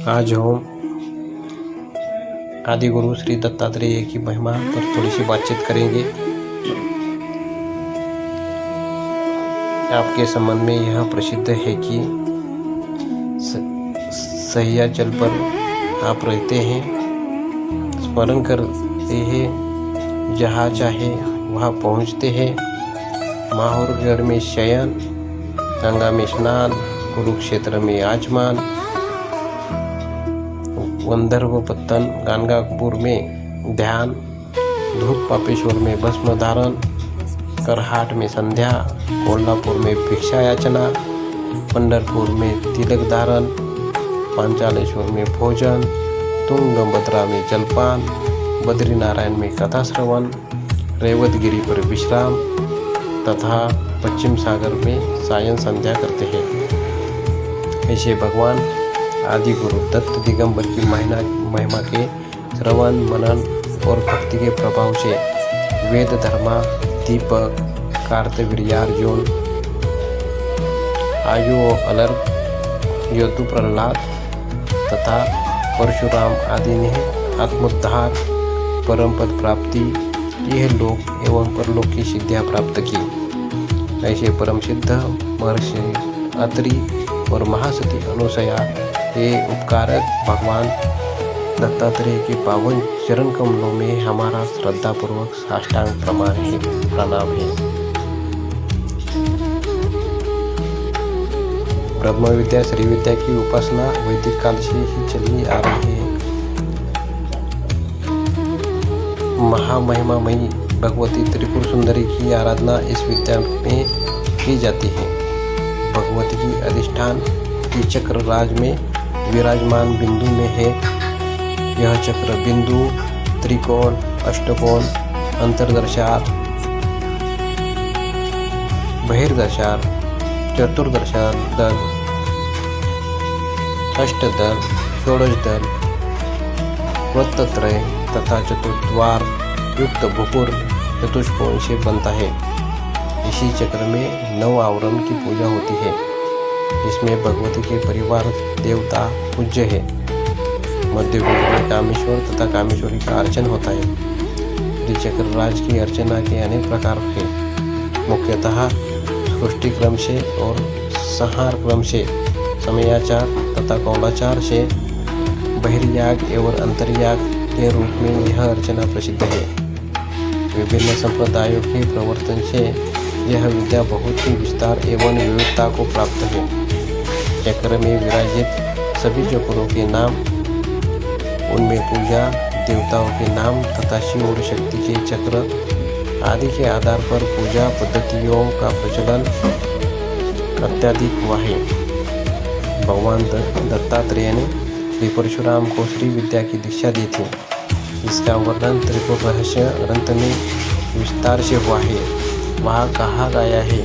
आज हम आदि गुरु श्री दत्तात्रेय की महिमा पर थोड़ी सी बातचीत करेंगे। आपके संबंध में यह प्रसिद्ध है कि सह्याचल पर आप रहते हैं, स्मरण करते हैं, जहाँ चाहे वहाँ पहुँचते हैं। माहौरगढ़ में शयन, गंगा में स्नान, कुरुक्षेत्र में आचमन, गंधर्वपत्तन गाणगापुर में ध्यान, धूप पापेश्वर में भस्म धारण, करहाट में संध्या, कोल्हापुर में भिक्षा याचना, पंढरपुर में तिलक धारण, पांचालेश्वर में भोजन, तुंगभद्रा में जलपान, बद्रीनारायण में कथा श्रवण, रेवतगिरी पर विश्राम तथा पश्चिम सागर में सायं संध्या करते हैं। ऐसे भगवान आदि गुरु दत्त दिगंबर की महिमा के श्रवण मनन और भक्ति के प्रभाव से वेद धर्मा, दीपक, कार्तवीर्यार्जुन, आयु अलर्क, यदु प्रहलाद तथा परशुराम आदि ने आत्मोद्धार, परम पद प्राप्ति, यह लोक एवं परलोक की सिद्धियां प्राप्त की। ऐसे परम सिद्ध महर्षि अत्रि और महासती अनुसया ये उपकारक भगवान दत्तात्रेय के पावन चरण कमलों में हमारा श्रद्धापूर्वक साष्टांग प्रणाम है। ब्रह्म विद्या श्री विद्या की उपासना वैदिक काल से ही चली आ रही है। महामहिमामयी भगवती त्रिपुर सुंदरी की आराधना इस विद्या में की जाती है। भगवती की अधिष्ठान की चक्र राज में विराजमान बिंदु में है। यह चक्र बिंदु त्रिकोण, अष्टकोण, अंतर्दशार, बहिर्दशार, चतुर्दशार दल, अष्टदल, षोडशदल, वृत्तत्रय तथा चतुर्द्वार युक्त भूपुर चतुष्कोण से बनता है। इसी चक्र में 9 आवरण की पूजा होती है, जिसमें भगवती के परिवार देवता पूज्य है। मध्य में कामेश्वर तथा कामेश्वरी का अर्चन होता है। त्रिचक्र राज की अर्चना के अनेक प्रकार है। मुख्यतः सृष्टि क्रम से और संहार क्रम से, समयाचार तथा कौलाचार से, बहिर्याग एवं अंतर्याग के रूप में यह अर्चना प्रसिद्ध है। विभिन्न संप्रदायों के प्रवर्तन से यह विद्या बहुत ही विस्तार एवं विविधता को प्राप्त है। चक्र में विराजित सभी चक्रों के नाम, उनमें पूजा देवताओं के नाम तथा शिव और शक्ति के चक्र आदि के आधार पर पूजा पद्धतियों का प्रचलन अत्यधिक हुआ है। भगवान दत्तात्रेय ने श्री परशुराम को श्री विद्या की दीक्षा दी थी। इसका वर्णन त्रिपुर रहस्य ग्रंथ में विस्तार से हुआ है। वहाँ कहा गया है,